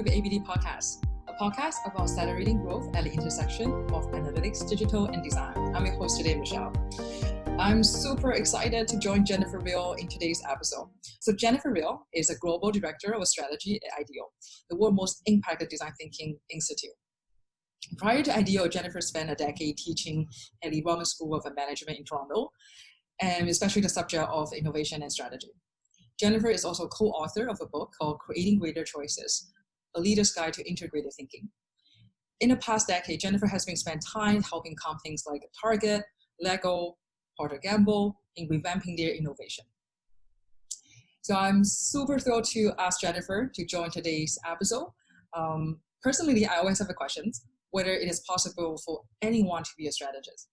with the ABD podcast, a podcast about accelerating growth at the intersection of analytics, digital, and design. I'm your host today, Michelle. I'm super excited to join Jennifer Riel in today's episode. So Jennifer Riel is a global director of strategy at IDEO, the world's most impacted design thinking institute. Prior to IDEO, Jennifer spent a decade teaching at the Rotman School of Management in Toronto, and especially the subject of innovation and strategy. Jennifer is also co-author of a book called Creating Greater Choices, a leader's guide to integrative thinking. In the past decade, Jennifer has been spent time helping companies like Target, Lego, Procter & Gamble in revamping their innovation. So I'm super thrilled to ask Jennifer to join today's episode. Personally, I always have a question, whether it is possible for anyone to be a strategist.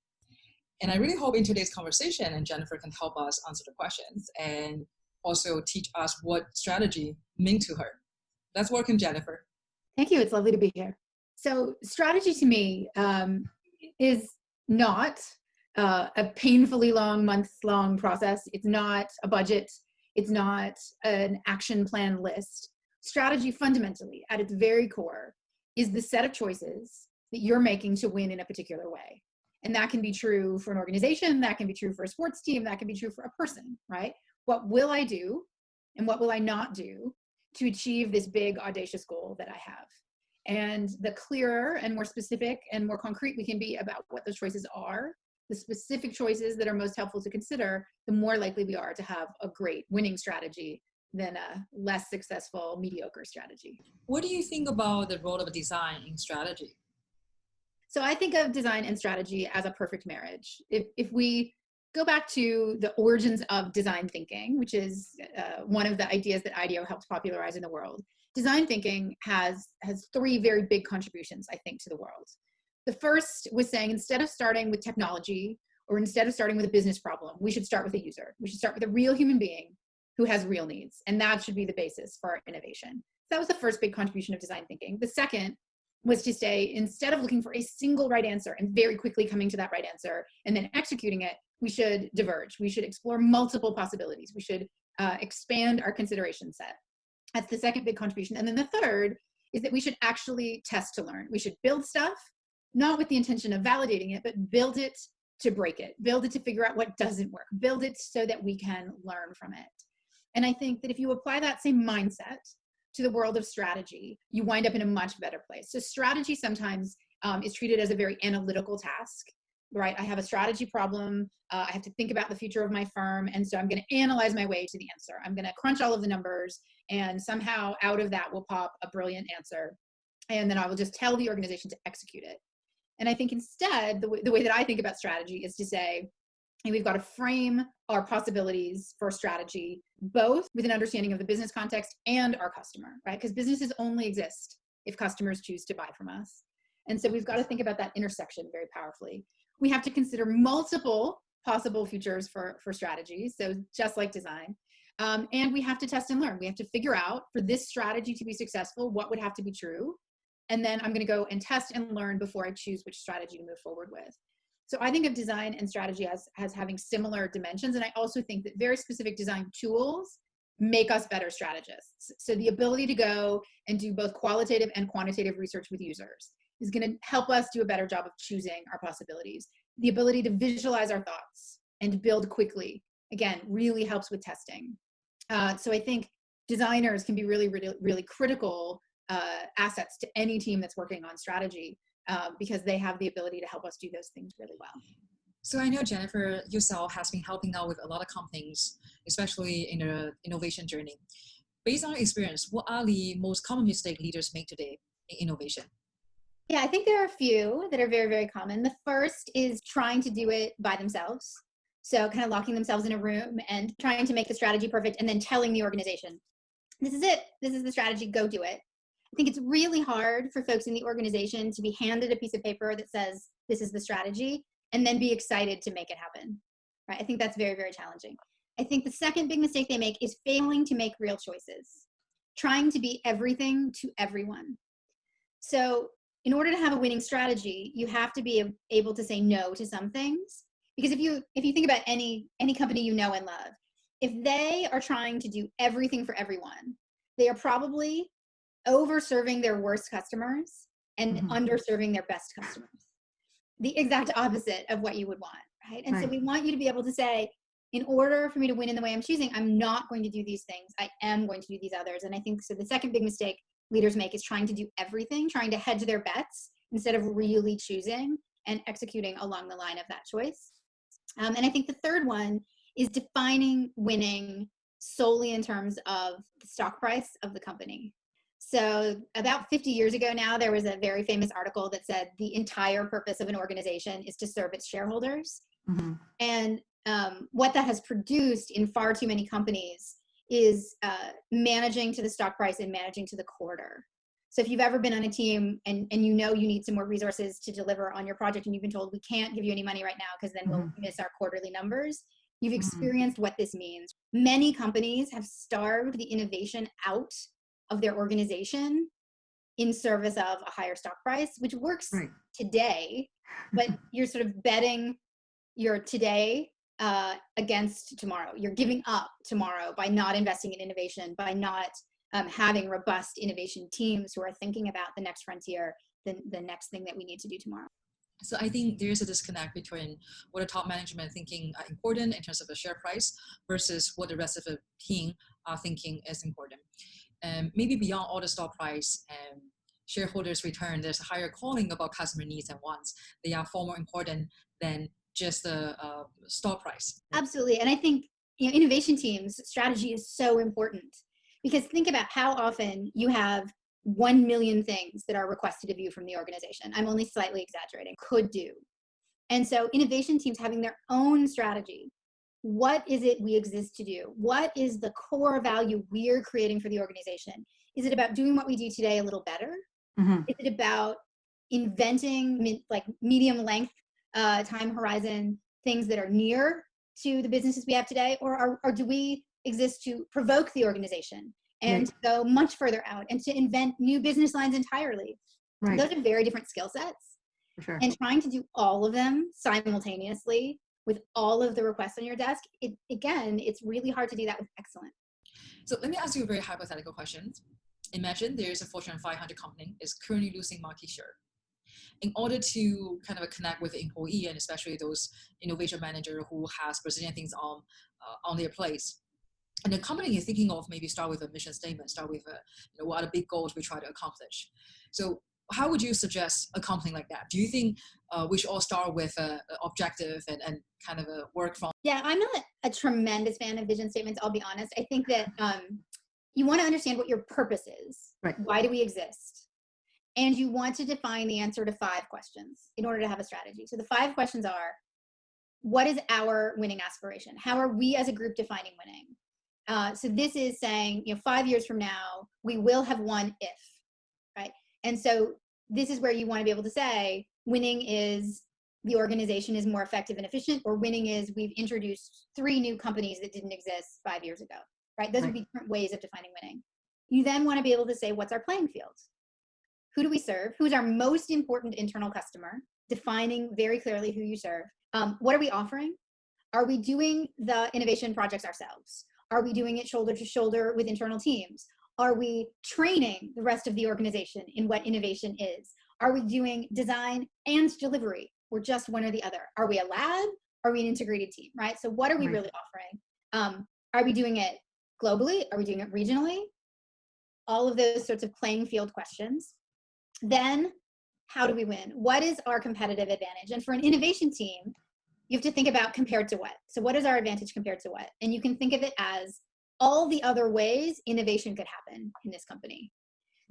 And I really hope in today's conversation, and Jennifer can help us answer the questions and also teach us what strategy meant to her. Let's welcome Jennifer. Thank you. It's lovely to be here. So strategy to me is not a painfully long, months-long process. It's not a budget. It's not an action plan list. Strategy fundamentally, at its very core, is the set of choices that you're making to win in a particular way. And that can be true for an organization, that can be true for a sports team, that can be true for a person, right? What will I do and what will I not do to achieve this big, audacious goal that I have? And the clearer and more specific and more concrete we can be about what those choices are, the specific choices that are most helpful to consider, the more likely we are to have a great winning strategy than a less successful, mediocre strategy. What do you think about the role of design in strategy? So I think of design and strategy as a perfect marriage. If we go back to the origins of design thinking, which is one of the ideas that IDEO helped popularize in the world, design thinking has three very big contributions, I think, to the world. The first was saying, instead of starting with technology or instead of starting with a business problem, we should start with a user. We should start with a real human being who has real needs. And that should be the basis for our innovation. That was the first big contribution of design thinking. The second was to say, instead of looking for a single right answer and very quickly coming to that right answer and then executing it, we should diverge. We should explore multiple possibilities. We should expand our consideration set. That's the second big contribution. And then the third is that we should actually test to learn. We should build stuff, not with the intention of validating it, but build it to break it, build it to figure out what doesn't work, build it so that we can learn from it. And I think that if you apply that same mindset to the world of strategy, you wind up in a much better place. So strategy sometimes is treated as a very analytical task, right? I have a strategy problem. I have to think about the future of my firm. And so I'm going to analyze my way to the answer. I'm going to crunch all of the numbers, and somehow out of that will pop a brilliant answer. And then I will just tell the organization to execute it. And I think instead, the way that I think about strategy is to say, hey, we've got to frame our possibilities for strategy, both with an understanding of the business context and our customer, right? Because businesses only exist if customers choose to buy from us. And so we've got to think about that intersection very powerfully. We have to consider multiple possible futures for strategy, so just like design. And we have to test and learn. We have to figure out, for this strategy to be successful, what would have to be true. And then I'm going to go and test and learn before I choose which strategy to move forward with. So I think of design and strategy as having similar dimensions. And I also think that very specific design tools make us better strategists. So the ability to go and do both qualitative and quantitative research with users is going to help us do a better job of choosing our possibilities. The ability to visualize our thoughts and build quickly, again, really helps with testing. So I think designers can be really, really, really critical assets to any team that's working on strategy because they have the ability to help us do those things really well. So I know Jennifer yourself has been helping out with a lot of companies, especially in the innovation journey. Based on your experience, what are the most common mistakes leaders make today in innovation? Yeah, I think there are a few that are very, very common. The first is trying to do it by themselves. So kind of locking themselves in a room and trying to make the strategy perfect and then telling the organization, this is it. This is the strategy. Go do it. I think it's really hard for folks in the organization to be handed a piece of paper that says, this is the strategy, and then be excited to make it happen. Right? I think that's very, very challenging. I think the second big mistake they make is failing to make real choices, trying to be everything to everyone. So in order to have a winning strategy, you have to be able to say no to some things. Because if you think about any company you know and love, if they are trying to do everything for everyone, they are probably over-serving their worst customers and underserving their best customers. The exact opposite of what you would want, right? And so we want you to be able to say, in order for me to win in the way I'm choosing, I'm not going to do these things. I am going to do these others. And I think so the second big mistake leaders make is trying to do everything, trying to hedge their bets instead of really choosing and executing along the line of that choice. And I think the third one is defining winning solely in terms of the stock price of the company. So about 50 years ago now, there was a very famous article that said the entire purpose of an organization is to serve its shareholders. And what that has produced in far too many companies is managing to the stock price and managing to the quarter. So if you've ever been on a team and you know you need some more resources to deliver on your project and you've been told we can't give you any money right now because then we'll miss our quarterly numbers, you've experienced what this means. Many companies have starved the innovation out of their organization in service of a higher stock price, which works today, but you're sort of betting your today against tomorrow. You're giving up tomorrow by not investing in innovation, by not having robust innovation teams who are thinking about the next frontier, the next thing that we need to do tomorrow. So I think there's a disconnect between what the top management thinking are important in terms of the share price versus what the rest of the team are thinking is important. And maybe beyond all the stock price and shareholders' return, there's a higher calling about customer needs and wants. They are far more important than just the stock price. Absolutely. And I think innovation teams strategy is so important because think about how often you have 1 million things that are requested of you from the organization. I'm only slightly exaggerating, could do. And so innovation teams having their own strategy. What is it we exist to do? What is the core value we're creating for the organization? Is it about doing what we do today a little better? Is it about inventing medium length time horizon things that are near to the businesses we have today? Or do we exist to provoke the organization and to go much further out and to invent new business lines entirely? Those are very different skill sets. For sure. And trying to do all of them simultaneously with all of the requests on your desk, it's really hard to do that with excellence. So let me ask you a very hypothetical question. Imagine there's a Fortune 500 company is currently losing market share. In order to kind of connect with the employee and especially those innovation manager who has Brazilian things on their place, and the company is thinking of maybe start with a mission statement, start with what are the big goals we try to accomplish. So how would you suggest a company like that? Do you think we should all start with an objective and kind of a work from? Yeah, I'm not a tremendous fan of vision statements, I'll be honest. I think that you want to understand what your purpose is. Why do we exist? And you want to define the answer to 5 questions in order to have a strategy. So the 5 questions are, what is our winning aspiration? How are we as a group defining winning? So this is saying, 5 years from now, we will have won if, right? And so this is where you want to be able to say, winning is the organization is more effective and efficient, or winning is we've introduced 3 new companies that didn't exist 5 years ago, right? Those would be different ways of defining winning. You then want to be able to say, what's our playing field? Who do we serve? Who's our most important internal customer? Defining very clearly who you serve. What are we offering? Are we doing the innovation projects ourselves? Are we doing it shoulder to shoulder with internal teams? Are we training the rest of the organization in what innovation is? Are we doing design and delivery, or just one or the other? Are we a lab? Are we an integrated team, right? So what are we really offering? Are we doing it globally? Are we doing it regionally? All of those sorts of playing field questions. Then, how do we win? What is our competitive advantage? And for an innovation team, you have to think about compared to what. So what is our advantage compared to what? And you can think of it as all the other ways innovation could happen in this company.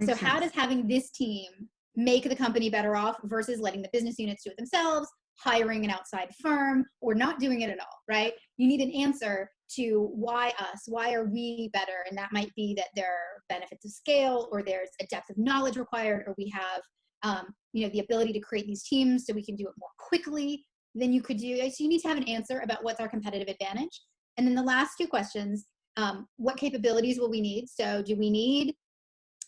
Makes sense. How does having this team make the company better off versus letting the business units do it themselves, hiring an outside firm, or not doing it at all, right? You need an answer to why us, why are we better? And that might be that there are benefits of scale, or there's a depth of knowledge required, or we have the ability to create these teams so we can do it more quickly than you could do. So you need to have an answer about what's our competitive advantage. And then the last 2 questions, what capabilities will we need? So do we need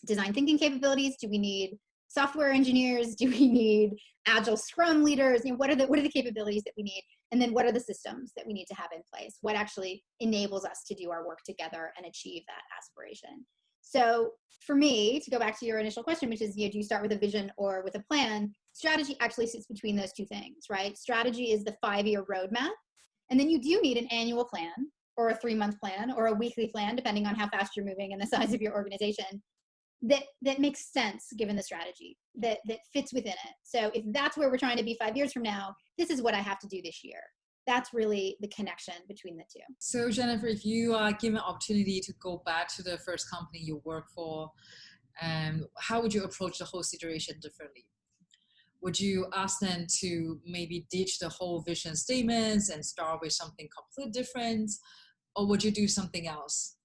design thinking capabilities? Do we need software engineers? Do we need agile scrum leaders? What are the capabilities that we need? And then what are the systems that we need to have in place? What actually enables us to do our work together and achieve that aspiration? So for me, to go back to your initial question, which is, do you start with a vision or with a plan? Strategy actually sits between those two things, right? Strategy is the 5-year roadmap. And then you do need an annual plan or a 3-month plan or a weekly plan, depending on how fast you're moving and the size of your organization, that makes sense given the strategy, that fits within it. So if that's where we're trying to be 5 years from now, this is what I have to do this year. That's really the connection between the two. So Jennifer, if you are given an opportunity to go back to the first company you worked for, how would you approach the whole situation differently? Would you ask them to maybe ditch the whole vision statements and start with something completely different? Or would you do something else?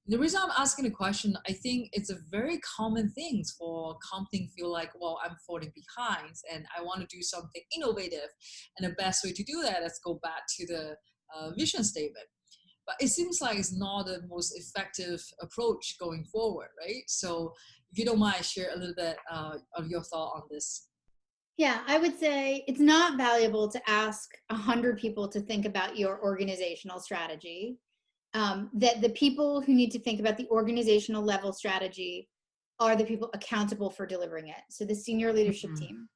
The reason I'm asking the question, I think it's a very common thing for companies feel like, well, I'm falling behind and I want to do something innovative. And the best way to do that is go back to the vision statement. But it seems like it's not the most effective approach going forward, right? So if you don't mind, share a little bit of your thought on this. Yeah, I would say it's not valuable to ask 100 people to think about your organizational strategy. That the people who need to think about the organizational level strategy are the people accountable for delivering it. So the senior leadership team.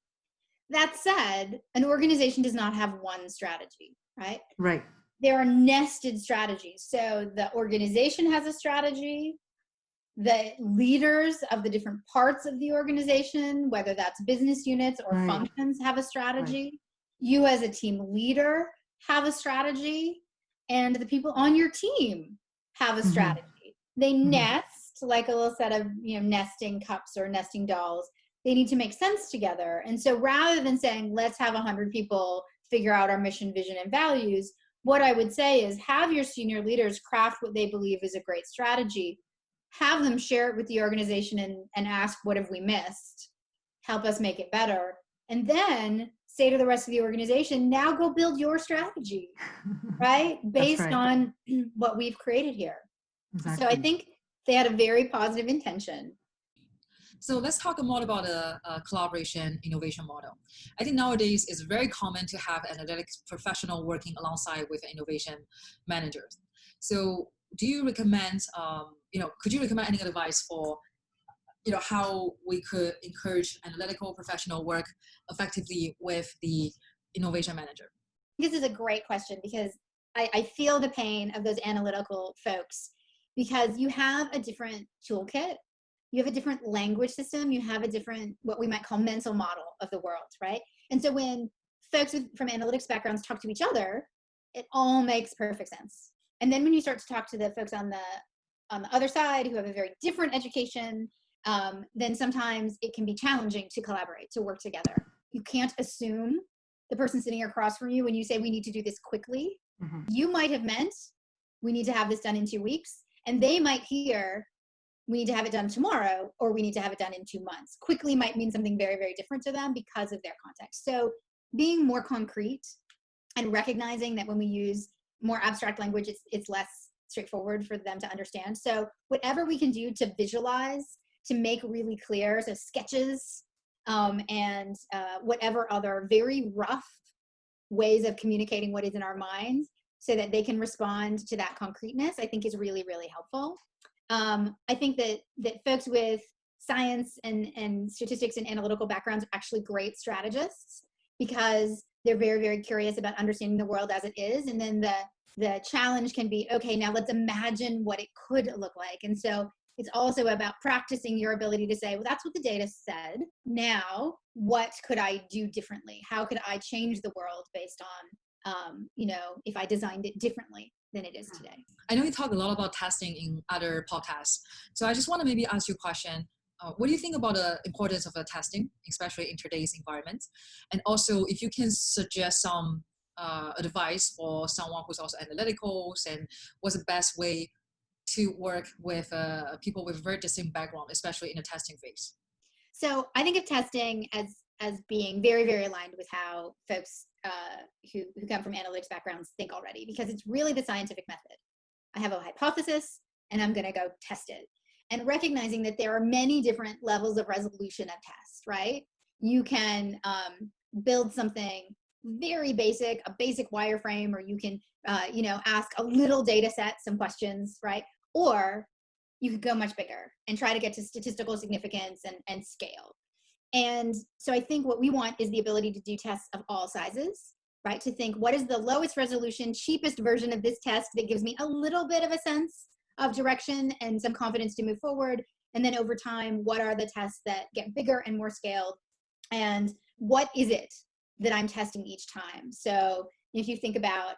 That said, an organization does not have one strategy, right? Right. There are nested strategies. So the organization has a strategy. The leaders of the different parts of the organization, whether that's business units or functions, have a strategy. Right. You as a team leader have a strategy. And the people on your team have a strategy. They nest like a little set of, nesting cups or nesting dolls. They need to make sense together. And so rather than saying, let's have 100 people figure out our mission, vision, and values, what I would say is have your senior leaders craft what they believe is a great strategy. Have them share it with the organization and ask, what have we missed? Help us make it better. And then say to the rest of the organization, now go build your strategy, right? Based on what we've created here. Exactly. So I think they had a very positive intention. So let's talk more about a collaboration innovation model. I think nowadays it's very common to have analytics professional working alongside with innovation managers. So do you recommend, could you recommend any advice for how we could encourage analytical professional work effectively with the innovation manager? This is a great question because I feel the pain of those analytical folks because you have a different toolkit, you have a different language system, you have a different, what we might call mental model of the world, right? And so when folks from analytics backgrounds talk to each other, it all makes perfect sense. And then when you start to talk to the folks on the other side who have a very different education, then sometimes it can be challenging to collaborate, to work together. You can't assume the person sitting across from you when you say we need to do this quickly. You might have meant we need to have this done in 2 weeks, and they might hear we need to have it done tomorrow or we need to have it done in 2 months. Quickly might mean something very, very different to them because of their context. So being more concrete and recognizing that when we use more abstract language, it's less straightforward for them to understand. So whatever we can do to visualize, to make really clear, so sketches and whatever other very rough ways of communicating what is in our minds so that they can respond to that concreteness, I think is really, really helpful. I think that folks with science and statistics and analytical backgrounds are actually great strategists because they're very, very curious about understanding the world as it is. And then the challenge can be, okay, now let's imagine what it could look like. And so it's also about practicing your ability to say, well, that's what the data said. Now, what could I do differently? How could I change the world based on, if I designed it differently than it is today? I know you talk a lot about testing in other podcasts. So I just want to maybe ask you a question. What do you think about the importance of testing, especially in today's environment? And also, if you can suggest some advice for someone who's also analytical, and what's the best way to work with people with very distinct background, especially in the testing phase? So I think of testing as being very, very aligned with how folks who come from analytics backgrounds think already, because it's really the scientific method. I have a hypothesis and I'm going to go test it. And recognizing that there are many different levels of resolution of test, right? You can build something very basic, a basic wireframe, or you can, ask a little data set, some questions, right? Or you could go much bigger and try to get to statistical significance and scale. And so I think what we want is the ability to do tests of all sizes, right? To think, what is the lowest resolution, cheapest version of this test that gives me a little bit of a sense of direction and some confidence to move forward? And then over time, what are the tests that get bigger and more scaled? And what is it that I'm testing each time? So if you think about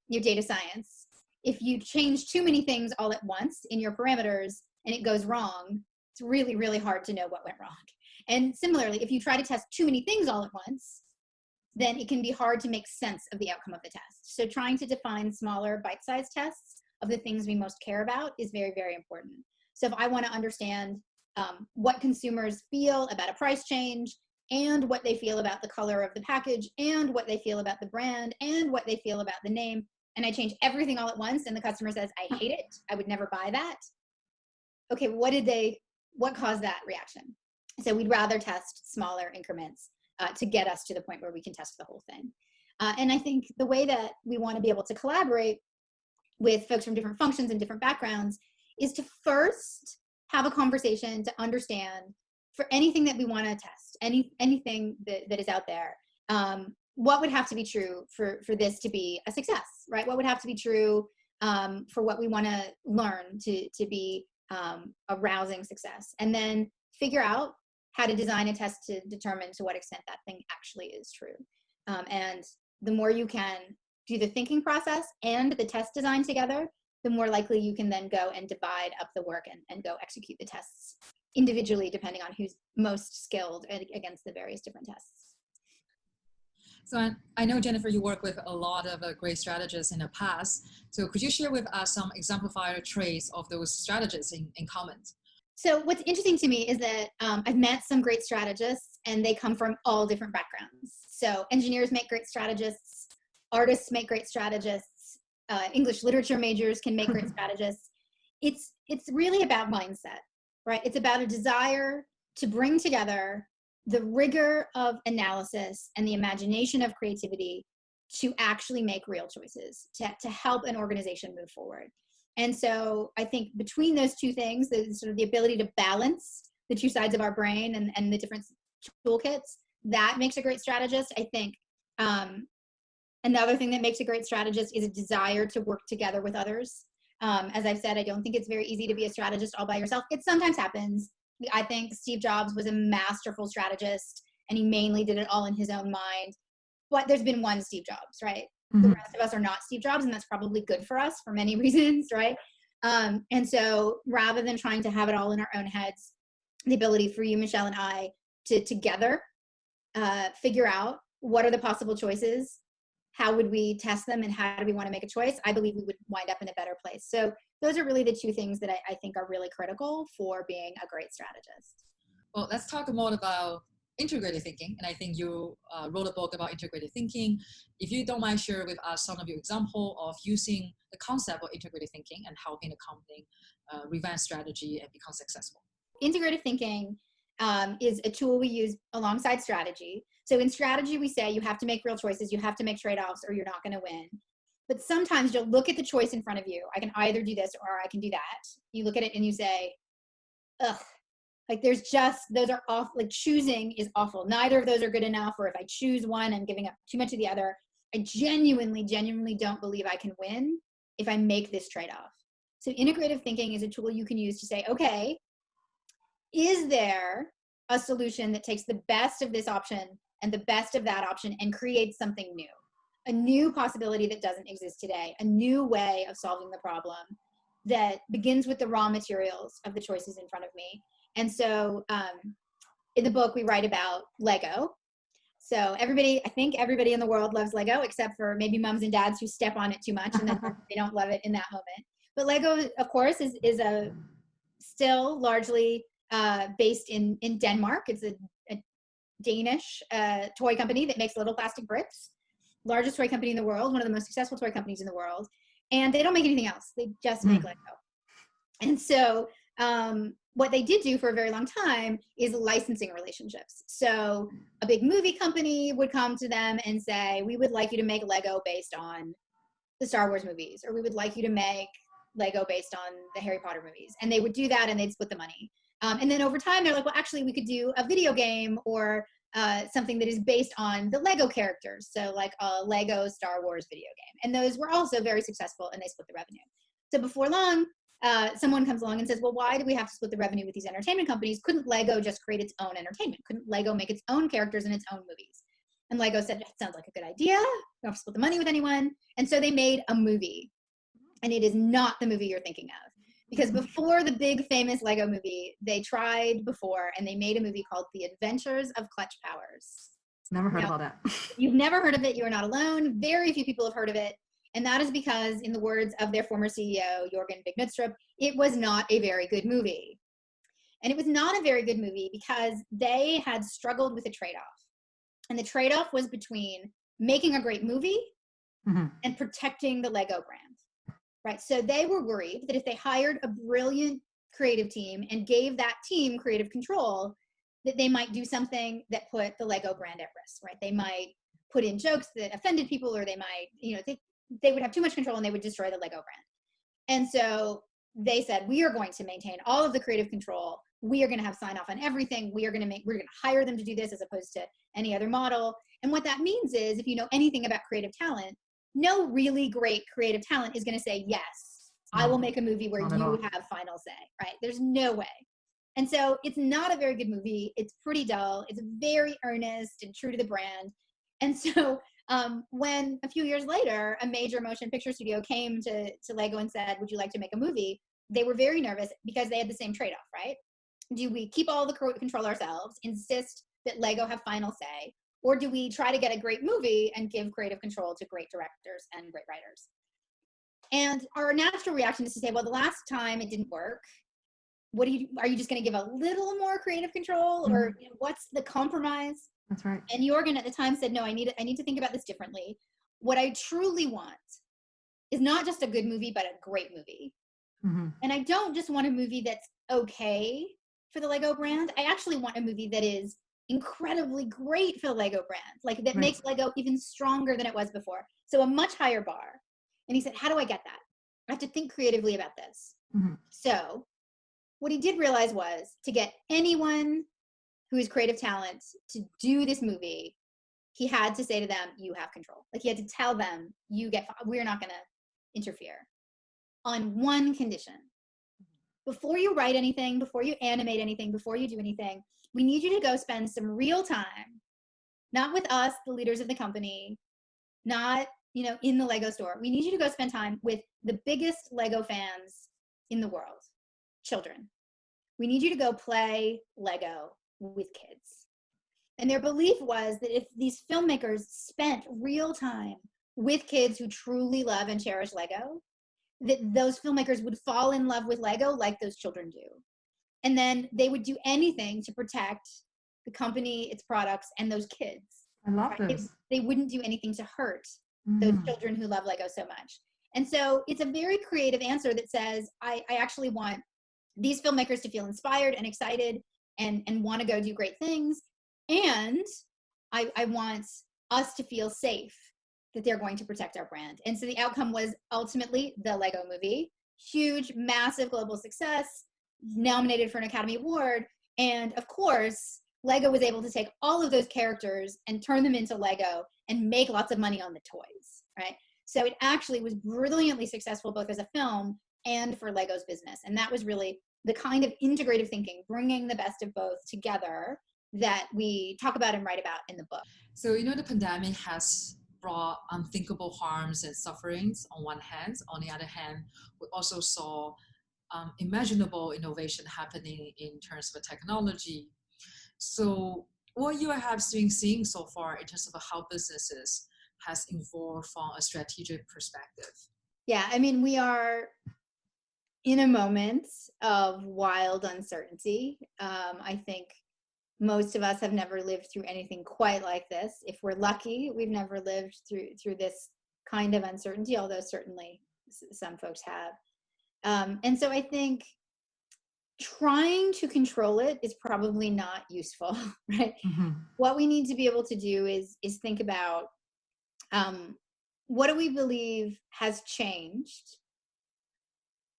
your data science, if you change too many things all at once in your parameters and it goes wrong, it's really, really hard to know what went wrong. And similarly, if you try to test too many things all at once, then it can be hard to make sense of the outcome of the test. So trying to define smaller bite-sized tests of the things we most care about is very, very important. So if I want to understand what consumers feel about a price change, and what they feel about the color of the package, and what they feel about the brand, and what they feel about the name, and I change everything all at once, and the customer says, I hate it, I would never buy that. Okay, what caused that reaction? So we'd rather test smaller increments to get us to the point where we can test the whole thing. And I think the way that we want to be able to collaborate with folks from different functions and different backgrounds is to first have a conversation to understand, for anything that we want to test, anything that is out there, what would have to be true for this to be a success, right? What would have to be true for what we want to learn to be a rousing success? And then figure out how to design a test to determine to what extent that thing actually is true. And the more you can do the thinking process and the test design together, the more likely you can then go and divide up the work and go execute the tests individually, depending on who's most skilled against the various different tests. So I know, Jennifer, you work with a lot of great strategists in the past. So could you share with us some exemplifier traits of those strategists in common? So what's interesting to me is that I've met some great strategists, and they come from all different backgrounds. So engineers make great strategists, artists make great strategists, English literature majors can make great strategists. It's really about mindset, right? It's about a desire to bring together the rigor of analysis and the imagination of creativity to actually make real choices, to help an organization move forward. And so I think between those two things, the sort of the ability to balance the two sides of our brain and the different toolkits, that makes a great strategist. I think another thing that makes a great strategist is a desire to work together with others. As I've said, I don't think it's very easy to be a strategist all by yourself. It sometimes happens. I think Steve Jobs was a masterful strategist, and he mainly did it all in his own mind. But there's been one Steve Jobs, right? Mm-hmm. The rest of us are not Steve Jobs, and that's probably good for us for many reasons, right? And so rather than trying to have it all in our own heads, the ability for you, Michelle, and I to together figure out what are the possible choices, how would we test them, and how do we want to make a choice, I believe we would wind up in a better place. So those are really the two things that I think are really critical for being a great strategist. Well, let's talk more about integrative thinking. And I think you wrote a book about integrative thinking. If you don't mind, share with us some of your example of using the concept of integrative thinking and helping a company revamp strategy and become successful. Integrative thinking is a tool we use alongside strategy. So in strategy, we say you have to make real choices, you have to make trade-offs, or you're not going to win. But sometimes you'll look at the choice in front of you. I can either do this or I can do that. You look at it and you say, ugh, like those are awful, like choosing is awful. Neither of those are good enough. Or if I choose one, I'm giving up too much of the other. I genuinely don't believe I can win if I make this trade-off. So integrative thinking is a tool you can use to say, okay, is there a solution that takes the best of this option and the best of that option and creates something new? A new possibility that doesn't exist today, a new way of solving the problem that begins with the raw materials of the choices in front of me. And so in the book, we write about Lego. So I think everybody in the world loves Lego, except for maybe moms and dads who step on it too much and then they don't love it in that moment. But Lego, of course, is a still largely based in Denmark. It's a Danish toy company that makes little plastic bricks. Largest toy company in the world, one of the most successful toy companies in the world. And they don't make anything else. They just make Lego. And so what they did do for a very long time is licensing relationships. So a big movie company would come to them and say, we would like you to make Lego based on the Star Wars movies, or we would like you to make Lego based on the Harry Potter movies. And they would do that and they'd split the money. And then over time, they're like, well, actually, we could do a video game or something that is based on the Lego characters. So like a Lego Star Wars video game. And those were also very successful and they split the revenue. So before long, someone comes along and says, well, why do we have to split the revenue with these entertainment companies? Couldn't Lego just create its own entertainment? Couldn't Lego make its own characters and its own movies? And Lego said, that sounds like a good idea. We don't have to split the money with anyone. And so they made a movie. And it is not the movie you're thinking of. Because before the big famous Lego movie, they tried before and they made a movie called The Adventures of Clutch Powers. Never heard about that. You've never heard of it. You are not alone. Very few people have heard of it. And that is because, in the words of their former CEO, Jorgen Big-Knudstrup, it was not a very good movie. And it was not a very good movie because they had struggled with a trade-off. And the trade-off was between making a great movie and protecting the Lego brand. Right. So they were worried that if they hired a brilliant creative team and gave that team creative control, that they might do something that put the Lego brand at risk. Right. They might put in jokes that offended people, or they might, they would have too much control and they would destroy the Lego brand. And so they said, we are going to maintain all of the creative control. We are going to have sign off on everything. We're going to hire them to do this as opposed to any other model. And what that means is, if you know anything about creative talent, no really great creative talent is going to say, yes, I will make a movie where you have final say, right? There's no way. And so it's not a very good movie. It's pretty dull. It's very earnest and true to the brand. And so when a few years later, a major motion picture studio came to Lego and said, would you like to make a movie? They were very nervous because they had the same trade-off, right? Do we keep all the control ourselves, insist that Lego have final say, or do we try to get a great movie and give creative control to great directors and great writers? And our natural reaction is to say, well, the last time it didn't work, are you just going to give a little more creative control, or what's the compromise? That's right. And Jorgen at the time said, no, I need to think about this differently. What I truly want is not just a good movie, but a great movie. And I don't just want a movie that's okay for the Lego brand. I actually want a movie that is incredibly great for the Lego brand, like that makes Lego even stronger than it was before. So a much higher bar. And he said, how do I get that? I have to think creatively about this. So what he did realize was, to get anyone who is creative talent to do this movie, he had to say to them, you have control. Like, he had to tell them, we're not going to interfere, on one condition. Before you write anything, before you animate anything, before you do anything, we need you to go spend some real time, not with us, the leaders of the company, not, in the Lego store. We need you to go spend time with the biggest Lego fans in the world, children. We need you to go play Lego with kids. And their belief was that if these filmmakers spent real time with kids who truly love and cherish Lego, that those filmmakers would fall in love with Lego like those children do. And then they would do anything to protect the company, its products, and those kids. I love this. They wouldn't do anything to hurt those children who love Lego so much. And so it's a very creative answer that says, I actually want these filmmakers to feel inspired and excited and want to go do great things. And I want us to feel safe that they're going to protect our brand. And so the outcome was ultimately the Lego movie. Huge, massive global success, nominated for an Academy Award. And of course, Lego was able to take all of those characters and turn them into Lego and make lots of money on the toys, right? So it actually was brilliantly successful, both as a film and for Lego's business. And that was really the kind of integrative thinking, bringing the best of both together, that we talk about and write about in the book. So, the pandemic has brought unthinkable harms and sufferings on one hand. On the other hand, we also saw imaginable innovation happening in terms of technology. So what you have been seeing so far in terms of how businesses has evolved from a strategic perspective? Yeah, I mean, we are in a moment of wild uncertainty. I think most of us have never lived through anything quite like this. If we're lucky, we've never lived through this kind of uncertainty, although certainly some folks have. And so I think trying to control it is probably not useful, right? What we need to be able to do is think about what do we believe has changed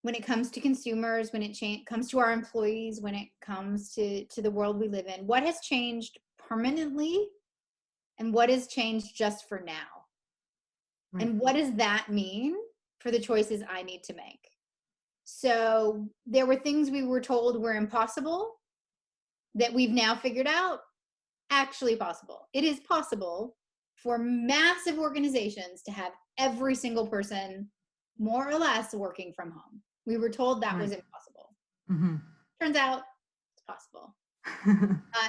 when it comes to consumers, when it comes to our employees, when it comes to the world we live in? What has changed permanently and what has changed just for now? Right. And what does that mean for the choices I need to make? So there were things we were told were impossible that we've now figured out actually possible. It is possible for massive organizations to have every single person more or less working from home. We were told that was impossible. Mm-hmm. Turns out it's possible.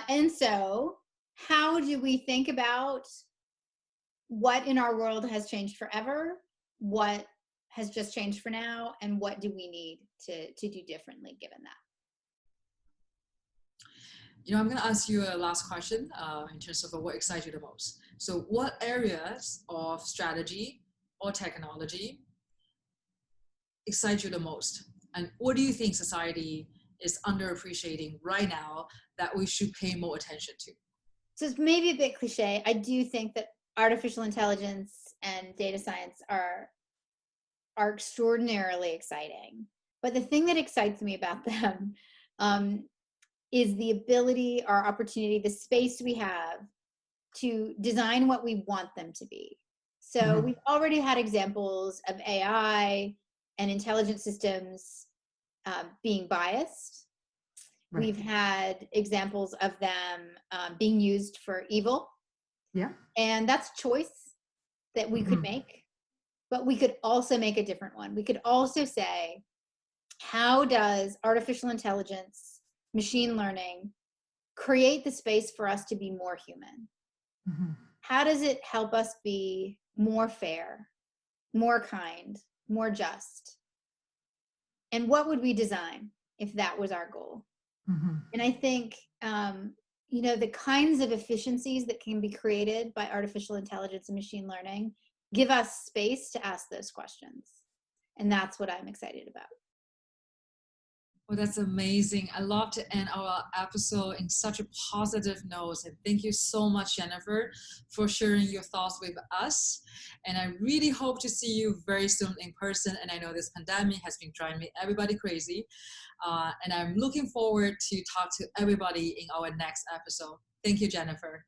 And so how do we think about what in our world has changed forever, what has just changed for now, and what do we need to do differently given that? I'm going to ask you a last question in terms of what excites you the most. So what areas of strategy or technology excite you the most? And what do you think society is underappreciating right now that we should pay more attention to? So it's maybe a bit cliche. I do think that artificial intelligence and data science are extraordinarily exciting. But the thing that excites me about them is the ability, our opportunity, the space we have to design what we want them to be. So we've already had examples of AI and intelligent systems being biased. Right. We've had examples of them being used for evil. Yeah. And that's choice that we could make, but we could also make a different one. We could also say, how does artificial intelligence, machine learning, create the space for us to be more human? How does it help us be more fair, more kind, more just? And what would we design if that was our goal? And I think, the kinds of efficiencies that can be created by artificial intelligence and machine learning give us space to ask those questions. And that's what I'm excited about. Well, that's amazing. I love to end our episode in such a positive note. And thank you so much, Jennifer, for sharing your thoughts with us. And I really hope to see you very soon in person. And I know this pandemic has been driving everybody crazy. And I'm looking forward to talk to everybody in our next episode. Thank you, Jennifer.